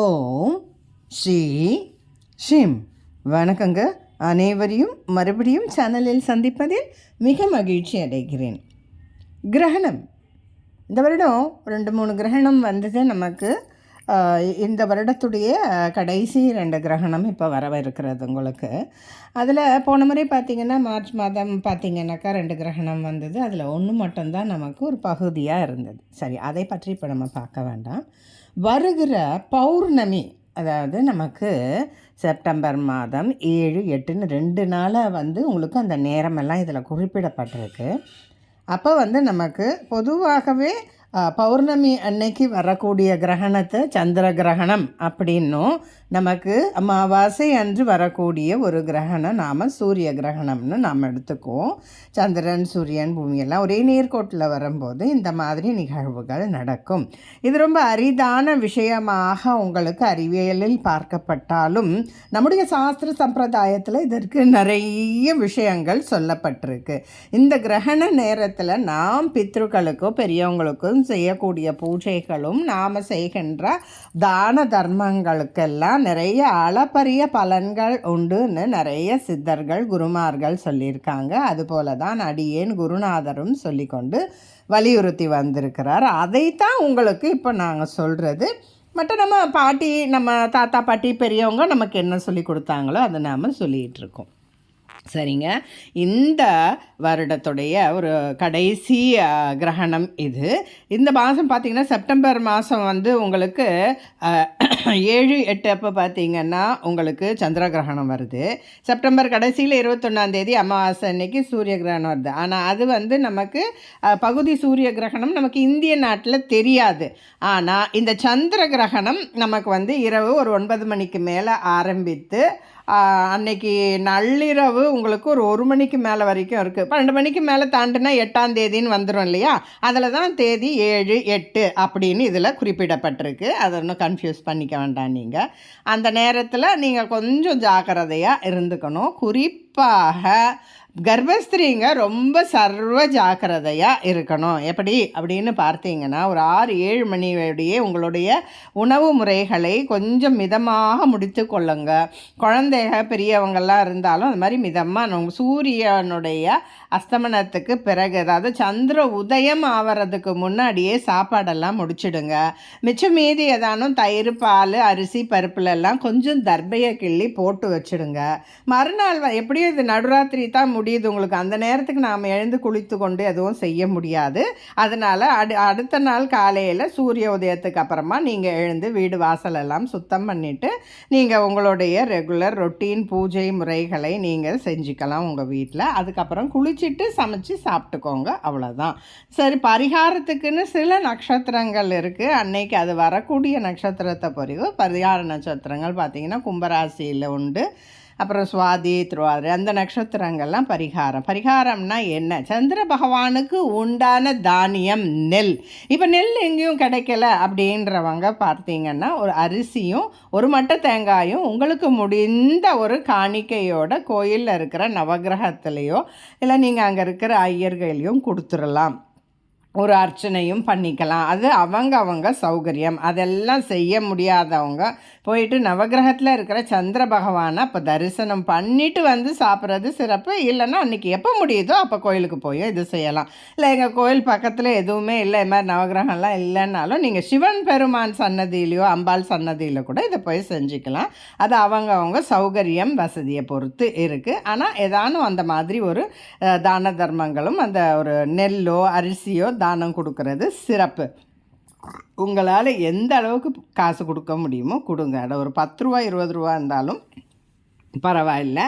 ஓம் Sri shrimp. வணக்கங்க. அனைவரையும் மறுபடியும் சேனலில் சந்திப்பதில் மிக மகிழ்ச்சி அடைகிறேன். கிரகணம் இந்த வருடம் 2-3 கிரகணம் வந்தது நமக்கு. இந்த வருடத்துடைய கடைசி 2 கிரகணம் இப்போ வரவிருக்கிறது உங்களுக்கு. அதில் போன முறை பார்த்திங்கன்னா மார்ச் மாதம் பார்த்திங்கனாக்கா 2 கிரகணம் வந்தது. அதில் ஒன்று மட்டும்தான் நமக்கு ஒரு பகுதியாக இருந்தது. சரி, அதை பற்றி இப்போ நம்ம பார்க்க வேண்டாம். வருகிற பௌர்ணமி, அதாவது நமக்கு செப்டம்பர் மாதம் 7, 8ன்னு 2 நாளாக உங்களுக்கு அந்த நேரமெல்லாம் இதில் குறிப்பிடப்பட்டிருக்கு. அப்போ நமக்கு பொதுவாகவே பௌர்ணமி அன்னைக்கு வரக்கூடிய கிரகணத்தை சந்திர கிரகணம் அப்படின்னும், நமக்கு அமாவாசை அன்று வரக்கூடிய ஒரு கிரகணம் நாம் சூரிய கிரகணம்னு நாம் எடுத்துக்குவோம். சந்திரன், சூரியன், பூமியெல்லாம் ஒரே நேர்கோட்டில் வரும்போது இந்த மாதிரி நிகழ்வுகள் நடக்கும். இது ரொம்ப அரிதான விஷயமாக உங்களுக்கு அறிவியலில் பார்க்கப்பட்டாலும் நம்முடைய சாஸ்திர சம்பிரதாயத்தில் இதற்கு நிறைய விஷயங்கள் சொல்லப்பட்டிருக்கு. இந்த கிரகண நேரத்தில் நாம் பித்ருக்களுக்கோ பெரியவங்களுக்கும் செய்யக்கூடிய பூஜைகளும் நாம் செய்கின்ற தான தர்மங்களுக்கெல்லாம் நிறைய அளப்பரிய பலன்கள் உண்டுன்னு நிறைய சித்தர்கள், குருமார்கள் சொல்லியிருக்காங்க. அதுபோல தான் அடியேன் குருநாதரும் சொல்லிக்கொண்டு வலியுறுத்தி வந்திருக்கிறார். அதைத்தான் உங்களுக்கு இப்போ நாங்கள் சொல்கிறது. மற்ற நம்ம பாட்டி, நம்ம தாத்தா பாட்டி பெரியவங்க நமக்கு என்ன சொல்லி கொடுத்தாங்களோ அதை நாம் சொல்லிகிட்ருக்கோம். சரிங்க, இந்த வருடத்துடைய ஒரு கடைசி கிரகணம் இது. இந்த மாதம் பார்த்திங்கன்னா செப்டம்பர் மாதம் உங்களுக்கு 7, 8 அப்போ பார்த்திங்கன்னா உங்களுக்கு சந்திர கிரகணம் வருது. செப்டம்பர் கடைசியில் 21ஆம் அமாவாசை அன்னைக்கு சூரிய கிரகணம் வருது. ஆனால் அது நமக்கு பகுதி சூரிய கிரகணம் நமக்கு இந்திய நாட்டில் தெரியாது. ஆனால் இந்த சந்திர கிரகணம் நமக்கு இரவு ஒரு 9 மணிக்கு மேலே ஆரம்பித்து அன்னைக்கு நள்ளிரவு உங்களுக்கு ஒரு 1 மணிக்கு மேலே வரைக்கும் இருக்குது. 12 மணிக்கு மேலே தாண்டினா 8ஆம் தேதின்னு வந்துடும் இல்லையா? அதில் தான் தேதி 7, 8 அப்படின்னு இதில் குறிப்பிடப்பட்டிருக்கு. அதை ஒன்றும் கன்ஃபியூஸ் பண்ணிக்க வேண்டாம். நீங்கள் அந்த நேரத்தில் நீங்கள் கொஞ்சம் ஜாக்கிரதையாக இருந்துக்கணும். குறிப்பாக கர்ப்பஸ்திரீங்க ரொம்ப சர்வ ஜாக்கிரதையாக இருக்கணும். எப்படி அப்படின்னு பார்த்தீங்கன்னா, ஒரு 6-7 மணியோடையே உங்களுடைய உணவு முறைகளை கொஞ்சம் மிதமாக முடித்து கொள்ளுங்க. குழந்தைக பெரியவங்கள்லாம் இருந்தாலும் அது மாதிரி மிதமாக சூரியனுடைய அஸ்தமனத்துக்கு பிறகு, அதாவது சந்திர உதயம் ஆவறதுக்கு முன்னாடியே சாப்பாடெல்லாம் முடிச்சிடுங்க. மிச்சம் மீதி ஏதானும் தயிர், பால், அரிசி, பருப்புலெல்லாம் கொஞ்சம் தர்பையை கிள்ளி போட்டு வச்சுடுங்க. மறுநாள் எப்படியும் இது நடுராத்திரி தான் முடியுது உங்களுக்கு. அந்த நேரத்துக்கு நாம் எழுந்து குளித்து கொண்டு எதுவும் செய்ய முடியாது. அதனால் அடுத்த நாள் காலையில் சூரிய உதயத்துக்கு அப்புறமா நீங்கள் எழுந்து வீடு வாசலெல்லாம் சுத்தம் பண்ணிவிட்டு நீங்கள் உங்களுடைய ரெகுலர் ரொட்டீன் பூஜை முறைகளை நீங்கள் செஞ்சுக்கலாம் உங்கள் வீட்டில். அதுக்கப்புறம் குளிச்சுட்டு சமைச்சு சாப்பிட்டுக்கோங்க, அவ்வளோதான். சரி, பரிகாரத்துக்குன்னு சில நட்சத்திரங்கள் இருக்குது. அன்னைக்கு அது வரக்கூடிய நட்சத்திரத்தை பிறகு பரிகார நட்சத்திரங்கள் பார்த்திங்கன்னா கும்பராசியில் உண்டு. அப்புறம் சுவாதி, திருவாதிரை, அந்த நட்சத்திரங்கள்லாம் பரிகாரம்னா என்ன? சந்திர பகவானுக்கு உண்டான தானியம் நெல். இப்போ நெல் எங்கேயும் கிடைக்கல அப்படின்றவங்க பார்த்தீங்கன்னா ஒரு அரிசியும் 1 மட்டை தேங்காயும் உங்களுக்கு முடிந்த ஒரு காணிக்கையோட கோயிலில் இருக்கிற நவகிரகத்திலையோ இல்லை நீங்கள் அங்கே இருக்கிற ஐயர்களையும் கொடுத்துடலாம். ஒரு அர்ச்சனையும் பண்ணிக்கலாம். அது அவங்க சௌகரியம். அதெல்லாம் செய்ய முடியாதவங்க போயிட்டு நவகிரகத்தில் இருக்கிற சந்திர பகவானை அப்போ தரிசனம் பண்ணிவிட்டு சாப்பிட்றது சிறப்பு. இல்லைன்னா அன்றைக்கி எப்போ முடியுதோ அப்போ கோயிலுக்கு போய் இது செய்யலாம். இல்லை எங்கள் கோயில் பக்கத்தில் எதுவுமே இல்லை, இது மாதிரி நவகிரகம்லாம் இல்லைன்னாலும் நீங்கள் சிவன் பெருமான் சன்னதியிலையோ அம்பாள் சன்னதியில் கூட இதை போய் செஞ்சுக்கலாம். அது அவங்க சௌகரியம், வசதியை பொறுத்து இருக்குது. ஆனால் ஏதானும் அந்த மாதிரி ஒரு தான தர்மங்களும் அந்த ஒரு நெல்லோ அரிசியோ தானம் கொடுக்கறது சிறப்பு. உங்களால் எந்த அளவுக்கு காசு கொடுக்க முடியுமோ கொடுங்க. அதை ஒரு 10 ரூபா 20 ரூபா இருந்தாலும் பரவாயில்ல.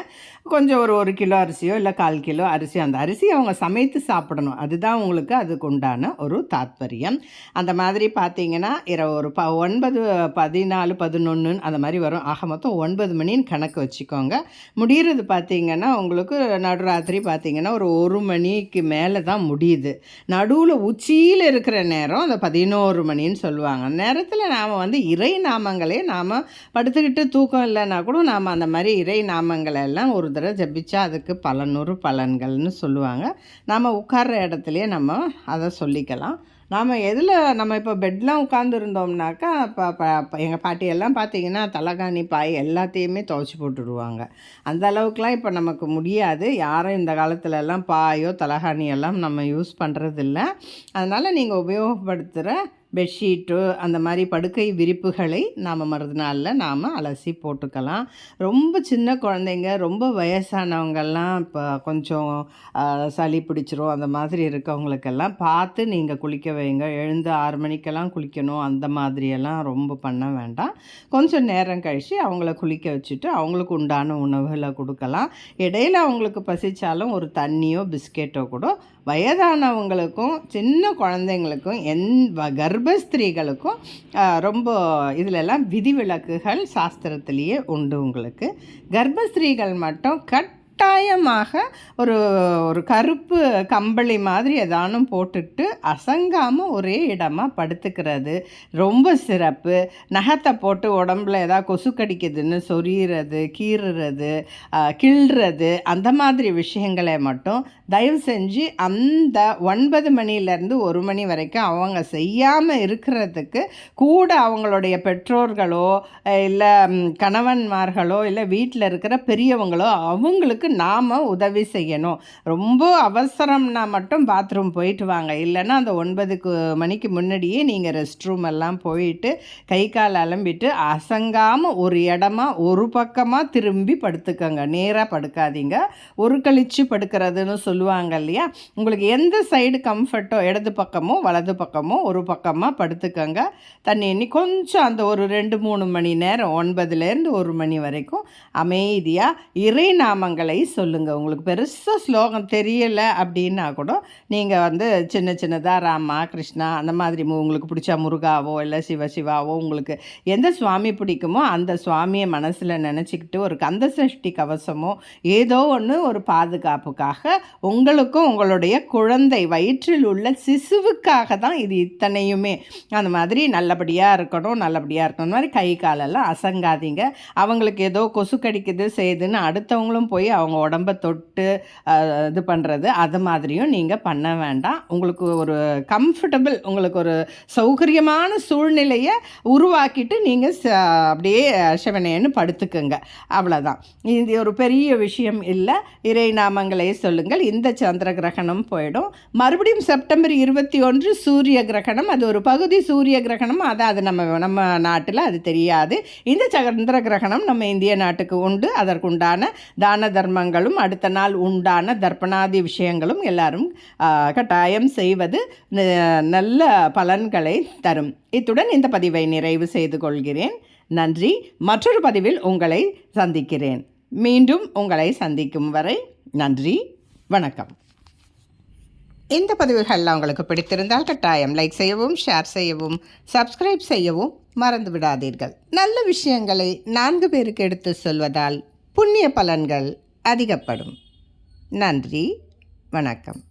கொஞ்சம் ஒரு 1 கிலோ அரிசியோ இல்லை 1/4 கிலோ அரிசி, அந்த அரிசி அவங்க சமைத்து சாப்பிடணும். அதுதான் உங்களுக்கு அதுக்கு உண்டான ஒரு தாத்பரியம். அந்த மாதிரி பார்த்தீங்கன்னா இரவு ஒரு 9, 14, 11 அந்த மாதிரி வரும். ஆக மொத்தம் 9 மணின்னு கணக்கு வச்சுக்கோங்க. முடிகிறது பார்த்திங்கன்னா உங்களுக்கு நடுராத்திரி பார்த்திங்கன்னா ஒரு 1 மணிக்கு மேலே தான் முடியுது. நடுவில் உச்சியில் இருக்கிற நேரம் அந்த 11 மணின்னு சொல்லுவாங்க. அந்த நேரத்தில் நாம் இறை நாமங்களே நாம் படுத்துக்கிட்டு தூக்கம் இல்லைன்னா கூட நாம் அந்த மாதிரி இறை நாமங்களை எல்லாம் ஒரு தடவை ஜபிச்சா அதுக்கு பலனூறு பலன்கள்னு சொல்லுவாங்க. நம்ம உட்கார்ற இடத்துலையே நம்ம அதை சொல்லிக்கலாம். நம்ம இப்போ பெட்லாம் உட்காந்துருந்தோம்னாக்கா இப்போ எங்கள் பாட்டியெல்லாம் பார்த்திங்கன்னா தலகாணி பாய் எல்லாத்தையுமே துவைச்சி போட்டுடுவாங்க. அந்த அளவுக்குலாம் இப்போ நமக்கு முடியாது. யாரும் இந்த காலத்துலலாம் பாயோ தலகாணியெல்லாம் நம்ம யூஸ் பண்ணுறதில்ல. அதனால் நீங்கள் உபயோகப்படுத்துகிற பெட்ஷீட்டு அந்த மாதிரி படுக்கை விரிப்புகளை நாம் மறுநாளில் நாம் அலசி போட்டுக்கலாம். ரொம்ப சின்ன குழந்தைங்க, ரொம்ப வயசானவங்கெல்லாம் இப்போ கொஞ்சம் சளி பிடிச்சிரும் அந்த மாதிரி இருக்கவங்களுக்கெல்லாம் பார்த்து நீங்கள் குளிக்க வைங்க. எழுந்து 6 மணிக்கெல்லாம் குளிக்கணும் அந்த மாதிரியெல்லாம் ரொம்ப பண்ண வேண்டாம். கொஞ்சம் நேரம் கழித்து அவங்கள குளிக்க வச்சுட்டு அவங்களுக்கு உண்டான உணவுகளை கொடுக்கலாம். இடையில் அவங்களுக்கு பசித்தாலும் ஒரு தண்ணியோ பிஸ்கெட்டோ கூட வயதானவங்களுக்கும் சின்ன குழந்தைங்களுக்கும் கர்ப்பஸ்திரீகளுக்கும் ரொம்ப இதிலெல்லாம் விதிவிலக்குகள் சாஸ்திரத்திலேயே உண்டு. உங்களுக்கு கர்ப்பஸ்திரீகள் மட்டும் கட்டாயமாக ஒரு கருப்பு கம்பளி மாதிரி ஏதானும் போட்டுட்டு அசங்காமல் ஒரே இடமாக படுத்துக்கிறது ரொம்ப சிறப்பு. நகத்தை போட்டு உடம்புல ஏதாவது கொசு கடிக்குதுன்னு சொரியிறது, கீறுறது, கிள்றது அந்த மாதிரி விஷயங்களை மட்டும் தயவு செஞ்சு அந்த 9 மணிலேருந்து 1 மணி வரைக்கும் அவங்க செய்யாமல் இருக்கிறதுக்கு கூட அவங்களுடைய பெற்றோர்களோ இல்லை கணவன்மார்களோ இல்லை வீட்டில் இருக்கிற பெரியவங்களோ அவங்களுக்கு நாம் உதவி செய்யணும். ரொம்ப அவசரம்னா மட்டும் பாத்ரூம் போயிட்டு வாங்க. இல்லைன்னா அந்த 9 மணிக்கு முன்னாடியே நீங்கள் ரெஸ்ட் ரூம் எல்லாம் போயிட்டு கை கால் அலம்பிட்டு அசங்காமல் ஒரு இடமா ஒரு பக்கமாக திரும்பி படுத்துக்கோங்க. நேராக படுக்காதீங்க. ஒரு கழிச்சு படுக்கிறதுன்னு சொல்லுவாங்க இல்லையா? உங்களுக்கு எந்த சைடு கம்ஃபர்ட்டோ இடது பக்கமோ வலது பக்கமோ ஒரு பக்கமாக படுத்துக்கோங்க. தண்ணி எண்ணி கொஞ்சம் அந்த ஒரு 2-3 மணி நேரம் 9லேருந்து 1 மணி வரைக்கும் அமைதியாக இறை நாமங்களை சொல்லுங்கள். உங்களுக்கு பெருசாக ஸ்லோகம் தெரியலை அப்படின்னா கூட நீங்கள் சின்ன சின்னதாக ராமா கிருஷ்ணா அந்த மாதிரி உங்களுக்கு பிடிச்ச முருகாவோ இல்லை சிவசிவாவோ உங்களுக்கு எந்த சுவாமி பிடிக்குமோ அந்த சுவாமியை மனசில் நினச்சிக்கிட்டு ஒரு கந்தசஷ்டி கவசமோ ஏதோ ஒன்று ஒரு பாதுகாப்புக்காக உங்களுக்கும் உங்களுடைய குழந்தை வயிற்றில் உள்ள சிசுவுக்காக தான் இது இத்தனையுமே. அந்த மாதிரி நல்லபடியாக இருக்கணும் அந்த மாதிரி கை காலெல்லாம் அசங்காதீங்க. அவங்களுக்கு ஏதோ கொசு கடிக்குது செய்யுதுன்னு அடுத்தவங்களும் போய் அவங்க உடம்பை தொட்டு இது பண்ணுறது அது மாதிரியும் நீங்கள் பண்ண வேண்டாம். உங்களுக்கு ஒரு கம்ஃபர்டபுள் உங்களுக்கு ஒரு சௌகரியமான சூழ்நிலையை உருவாக்கிட்டு நீங்கள் அப்படியே சிவனேன்னு படுத்துக்குங்க. அவ்வளோதான். இது ஒரு பெரிய விஷயம் இல்லை. இறை நாமங்களை சொல்லுங்கள். இந்த சந்திர கிரகணம் போயிடும். மறுபடியும் செப்டம்பர் 21 சூரிய கிரகணம். அது ஒரு பகுதி சூரிய கிரகணம். அது நம்ம நாட்டில் அது தெரியாது. இந்த சந்திர கிரகணம் நம்ம இந்திய நாட்டுக்கு உண்டு. அதற்குண்டான தான தர்மங்களும் அடுத்த நாள் உண்டான தர்ப்பணாதி விஷயங்களும் எல்லாரும் கட்டாயம் செய்வது நல்ல பலன்களை தரும். இத்துடன் இந்த பதிவை நிறைவு செய்து கொள்கிறேன். நன்றி. மற்றொரு பதிவில் உங்களை சந்திக்கிறேன். மீண்டும் உங்களை சந்திக்கும் வரை நன்றி, வணக்கம். இந்த பதிவுகள்லாம் உங்களுக்கு பிடித்திருந்தால் கட்டாயம் லைக் செய்யவும், ஷேர் செய்யவும், சப்ஸ்கிரைப் செய்யவும் மறந்து விடாதீர்கள். நல்ல விஷயங்களை 4 பேருக்கு எடுத்து சொல்வதால் புண்ணிய பலன்கள் அதிகப்படும். நன்றி, வணக்கம்.